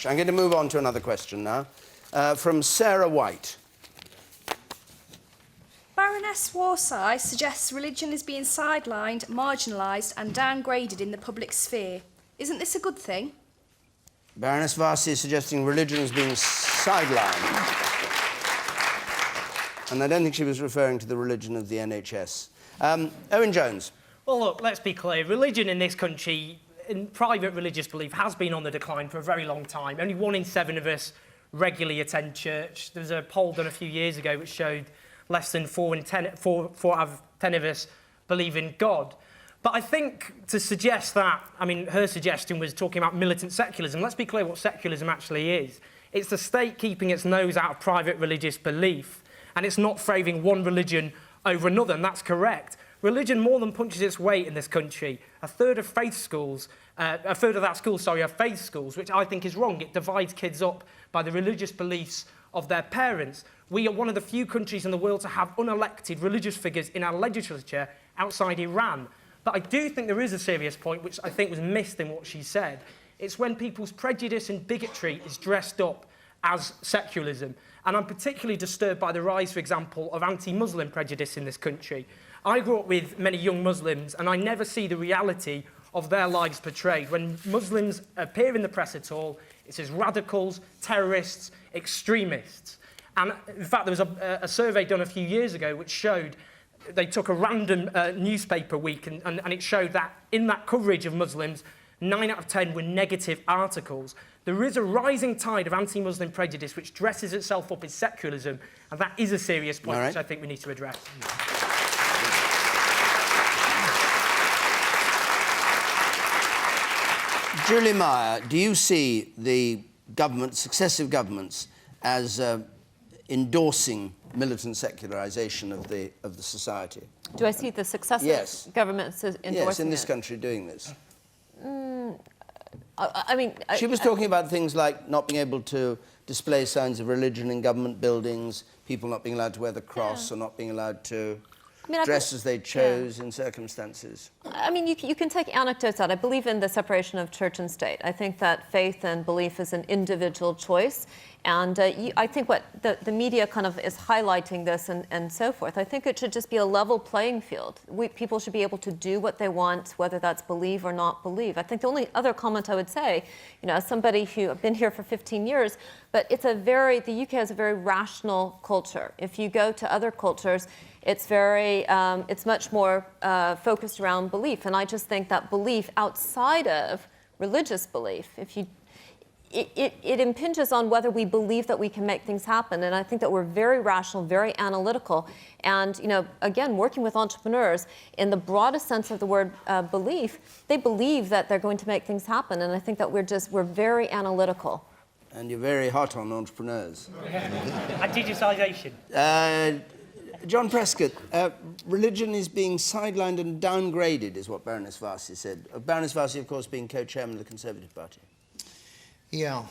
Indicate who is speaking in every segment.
Speaker 1: much. I'm going to move on to another question now, from Sarah White.
Speaker 2: Baroness Warsai suggests religion is being sidelined, marginalised and downgraded in the public sphere. Isn't this a good thing?
Speaker 1: Baroness Varsi is suggesting religion is being sidelined. And I don't think she was referring to the religion of the NHS. Owen Jones.
Speaker 3: Well, look, let's be clear. Religion in this country, in private religious belief, has been on the decline for a very long time. Only 1 in 7 of us regularly attend church. There was a poll done a few years ago which showed less than 4 out of 10 of us believe in God. But I think to suggest that, I mean, her suggestion was talking about militant secularism. Let's be clear what secularism actually is. It's the state keeping its nose out of private religious belief, and it's not favouring one religion over another, and that's correct. Religion more than punches its weight in this country. A third of that schools are faith schools, which I think is wrong. It divides kids up by the religious beliefs of their parents. We are one of the few countries in the world to have unelected religious figures in our legislature outside Iran. But I do think there is a serious point, which I think was missed in what she said. It's when people's prejudice and bigotry is dressed up as secularism. And I'm particularly disturbed by the rise, for example, of anti-Muslim prejudice in this country. I grew up with many young Muslims, and I never see the reality of their lives portrayed. When Muslims appear in the press at all, it's as radicals, terrorists, extremists. And in fact, there was a survey done a few years ago which showed they took a random newspaper week and it showed that in that coverage of Muslims, 9 out of 10 were negative articles. There is a rising tide of anti-Muslim prejudice which dresses itself up as secularism, and that is a serious point which I think we need to address.
Speaker 1: Julie Meyer, do you see the government, successive governments, as endorsing militant secularisation of the society?
Speaker 4: Do I see the successive governments endorsing
Speaker 1: Yes, in this country doing this.
Speaker 4: I mean...
Speaker 1: She was talking about things like not being able to display signs of religion in government buildings, people not being allowed to wear the cross or not being allowed to dress as they chose in circumstances.
Speaker 4: I mean, you can take anecdotes out. I believe in the separation of church and state. I think that faith and belief is an individual choice. And I think what the media kind of is highlighting this and so forth. I think it should just be a level playing field. People should be able to do what they want, whether that's believe or not believe. I think the only other comment I would say, you know, as somebody who I've been here for 15 years, but the UK has a very rational culture. If you go to other cultures, it's much more focused around belief. And I just think that belief outside of religious belief, it impinges on whether we believe that we can make things happen. And I think that we're very rational, very analytical. And, you know, again, working with entrepreneurs, in the broadest sense of the word belief, they believe that they're going to make things happen. And I think that we're very analytical.
Speaker 1: And you're very hot on entrepreneurs.
Speaker 3: And digitisation.
Speaker 1: John Prescott, religion is being sidelined and downgraded, is what Baroness Varsi said. Baroness Varsi, of course, being co-chairman of the Conservative Party.
Speaker 5: Yeah,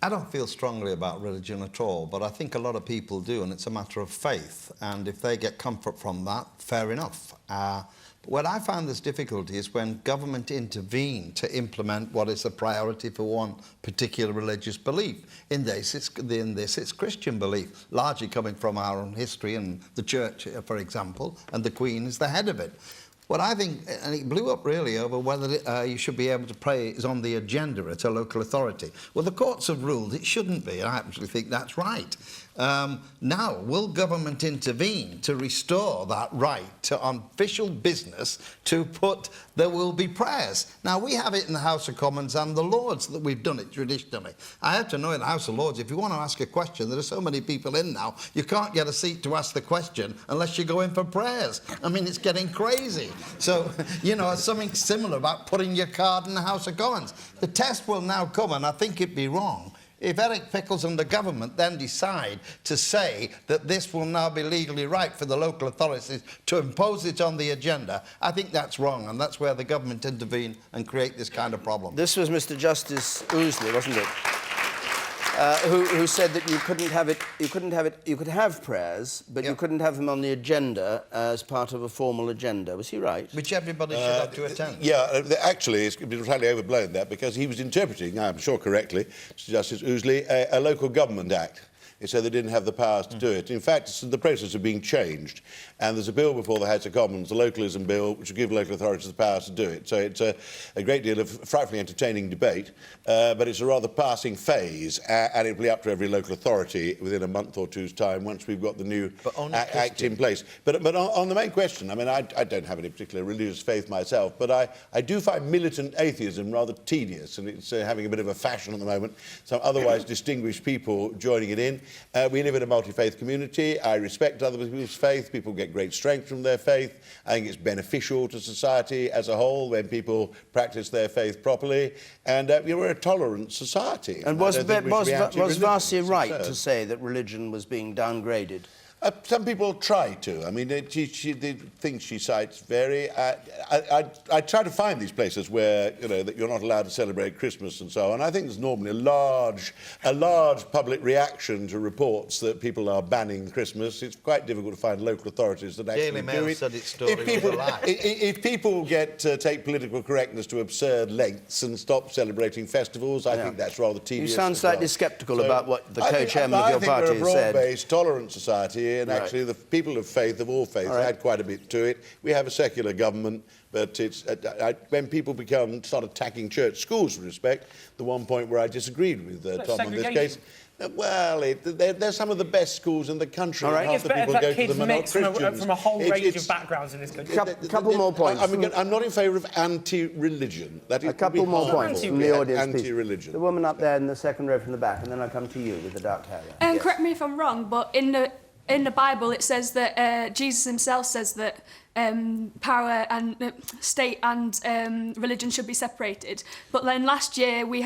Speaker 5: I don't feel strongly about religion at all, but I think a lot of people do, and it's a matter of faith. And if they get comfort from that, fair enough. What I find this difficulty is when government intervene to implement what is a priority for one particular religious belief. In this, it's Christian belief, largely coming from our own history and the church, for example, and the Queen is the head of it. What I think, and it blew up really over whether you should be able to pray is on the agenda at a local authority. Well, the courts have ruled it shouldn't be, and I actually think that's right. Now, will government intervene to restore that right to official business to put there will be prayers? Now, we have it in the House of Commons and the Lords that we've done it traditionally. I have to know in the House of Lords, if you want to ask a question, there are so many people in now, you can't get a seat to ask the question unless you go in for prayers. I mean, it's getting crazy. So, you know, something similar about putting your card in the House of Commons. The test will now come, and I think it'd be wrong if Eric Pickles and the government then decide to say that this will now be legally right for the local authorities to impose it on the agenda. I think that's wrong, and that's where the government intervene and create this kind of problem.
Speaker 1: This was Mr. Justice Ousley, wasn't it? who said that you couldn't have it. You could have prayers, but you couldn't have them on the agenda as part of a formal agenda. Was he right?
Speaker 5: Which everybody should have to attend.
Speaker 6: Yeah, actually, it's been totally overblown that because he was interpreting, I'm sure correctly, Justice Ousley, a local government act. So they didn't have the powers to do it. In fact, it's in the process of being changed. And there's a bill before the House of Commons, the localism bill, which will give local authorities the powers to do it. So it's a great deal of frightfully entertaining debate, but it's a rather passing phase, and it'll be up to every local authority within a month or two's time once we've got the new act in place. But on the main question, I mean, I don't have any particular religious faith myself, but I do find militant atheism rather tedious, and it's having a bit of a fashion at the moment. Some otherwise distinguished people joining it in. We live in a multi-faith community. I respect other people's faith. People get great strength from their faith. I think it's beneficial to society as a whole when people practice their faith properly. And we're a tolerant society.
Speaker 1: And was Vassy right to say that religion was being downgraded?
Speaker 6: Some people try to. I mean, the things she cites vary. I try to find these places where, you know, that you're not allowed to celebrate Christmas and so on. I think there's normally a large public reaction to reports that people are banning Christmas. It's quite difficult to find local authorities that actually
Speaker 5: Daily Mail
Speaker 6: do it.
Speaker 5: said its story was a lie.
Speaker 6: If people take political correctness to absurd lengths and stop celebrating festivals, I think that's rather tedious.
Speaker 1: You sound slightly sceptical about what the co-chairman of your party has said.
Speaker 6: I think we're a broad-based, tolerant society. And actually, the people of faith, of all faiths, add quite a bit to it. We have a secular government, but it's when people start attacking church schools, with respect, the one point where I disagreed with Tom in this case. Well, they're some of the best schools in the country.
Speaker 1: Right.
Speaker 3: It's better that kids mix from a whole range of backgrounds in this country.
Speaker 1: Couple more points.
Speaker 6: I'm not in favour of anti-religion. That is
Speaker 1: a couple more points from the audience,
Speaker 6: anti-religion.
Speaker 1: The woman up there in the second row from the back, and then I'll come to you with the dark hair. Yes.
Speaker 7: Correct me if I'm wrong, but in the Bible it says that Jesus himself says that power and state and religion should be separated. But then last year we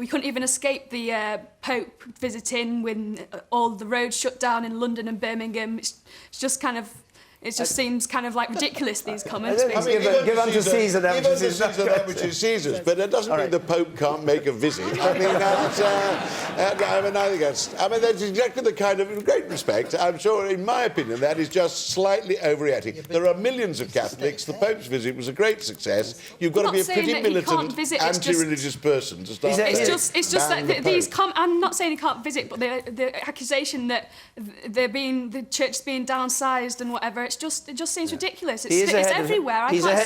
Speaker 7: couldn't even escape the Pope visiting when all the roads shut down in London and Birmingham. It's just kind of. It just seems kind of like ridiculous, these comments.
Speaker 1: I mean, give unto Caesar that
Speaker 6: which is Caesar's, but that doesn't mean the Pope can't make a visit. I mean, that's exactly the kind of, in great respect, I'm sure, in my opinion, that is just slightly overreacting. There are millions of Catholics. The Pope's visit was a great success. You've got to be a pretty militant, anti-religious person to start.
Speaker 7: It's just that these. I'm not saying he can't visit, but the accusation that the church is being downsized and whatever. It just seems ridiculous. It's everywhere.
Speaker 1: He's a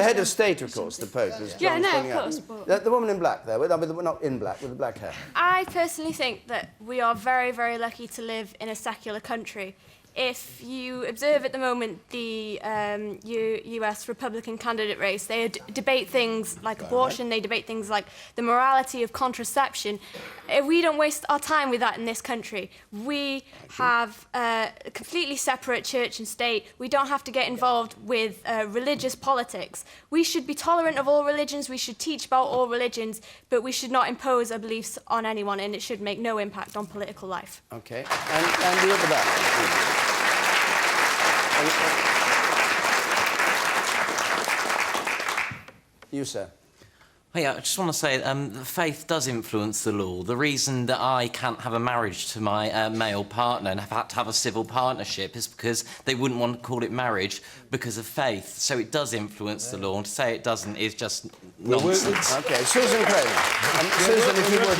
Speaker 1: head of state, of course, the Pope.
Speaker 7: Yeah, no, of course. But
Speaker 1: the woman in black there, not in black, with the black hair.
Speaker 8: I personally think that we are very, very lucky to live in a secular country. If you observe at the moment the US Republican candidate race, they debate things like abortion, they debate things like the morality of contraception. We don't waste our time with that in this country. We have a completely separate church and state. We don't have to get involved with religious politics. We should be tolerant of all religions, we should teach about all religions, but we should not impose our beliefs on anyone, and it should make no impact on political life.
Speaker 1: OK. And you at the back. You, sir.
Speaker 9: Yeah, I just want to say that faith does influence the law. The reason that I can't have a marriage to my male partner and have had to have a civil partnership is because they wouldn't want to call it marriage because of faith. So it does influence the law, and to say it doesn't is just nonsense.
Speaker 1: OK, Susan Craven. Susan, if you would.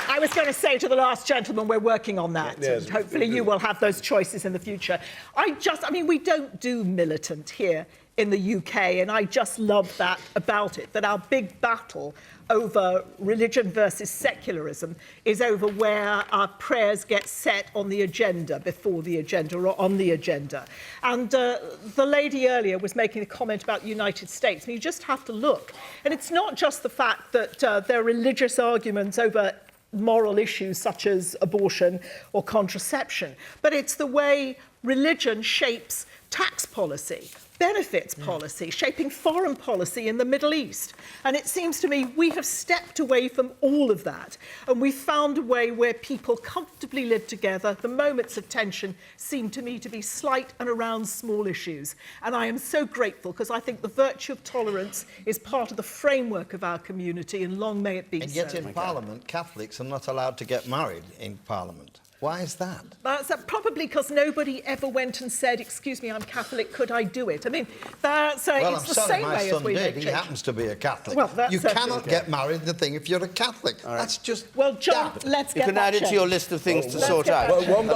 Speaker 10: I was going to say to the last gentleman, we're working on that.
Speaker 6: Yes,
Speaker 10: and hopefully you will have those choices in the future. I mean, we don't do militant here in the UK, and I just love that about it, that our big battle over religion versus secularism is over where our prayers get set on the agenda, before the agenda or on the agenda. And the lady earlier was making a comment about the United States. I mean, you just have to look. And it's not just the fact that there are religious arguments over moral issues such as abortion or contraception, but it's the way religion shapes tax policy, benefits policy, shaping foreign policy in the Middle East. And it seems to me we have stepped away from all of that, and we've found a way where people comfortably live together. The moments of tension seem to me to be slight and around small issues. And I am so grateful, because I think the virtue of tolerance is part of the framework of our community, and long may it be so.
Speaker 5: And yet in Parliament, Catholics are not allowed to get married in Parliament. Why is that?
Speaker 10: That's probably because nobody ever went and said, excuse me, I'm Catholic, could I do it? I mean, that's
Speaker 5: Well,
Speaker 10: it's
Speaker 5: I'm
Speaker 10: the
Speaker 5: sorry,
Speaker 10: same
Speaker 5: my
Speaker 10: way
Speaker 5: son
Speaker 10: as we
Speaker 5: did.
Speaker 10: make
Speaker 5: He
Speaker 10: change.
Speaker 5: happens to be a Catholic.
Speaker 10: Well, that's
Speaker 5: you
Speaker 10: okay.
Speaker 5: cannot get married in the thing if you're a Catholic. That's just...
Speaker 10: Well, John,
Speaker 5: daft.
Speaker 10: let's
Speaker 1: You
Speaker 10: get
Speaker 1: can
Speaker 10: that
Speaker 1: add it to
Speaker 10: changed.
Speaker 1: your list of things to
Speaker 10: Let's
Speaker 1: sort
Speaker 10: get
Speaker 1: out,
Speaker 10: that
Speaker 6: One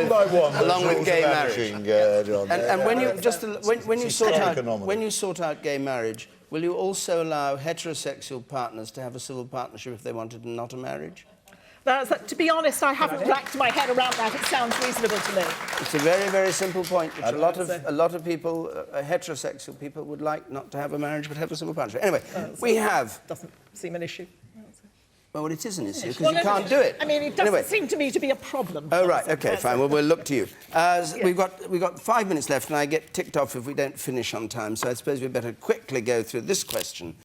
Speaker 6: by one,
Speaker 1: along with
Speaker 6: rules
Speaker 1: gay
Speaker 6: are
Speaker 1: marriage.
Speaker 6: vanishing, John.
Speaker 1: And when you just
Speaker 6: phenomenal.
Speaker 1: when you sort out gay marriage, will you also allow heterosexual partners to have a civil partnership if they wanted and not a marriage?
Speaker 10: To be honest, I haven't wrapped my head around that. It sounds reasonable to me.
Speaker 1: It's a very, very simple point, which a lot of people, heterosexual people, would like not to have a marriage but have a civil partnership. Anyway, we have...
Speaker 10: Doesn't seem an issue.
Speaker 1: Well, it is an issue, because
Speaker 10: Well,
Speaker 1: you can't do it.
Speaker 10: I mean, it doesn't
Speaker 1: Anyway.
Speaker 10: seem to me to be a problem.
Speaker 1: Oh, right, OK, fine. Well, we'll look to you. We've got 5 minutes left, and I get ticked off if we don't finish on time, so I suppose we'd better quickly go through this question.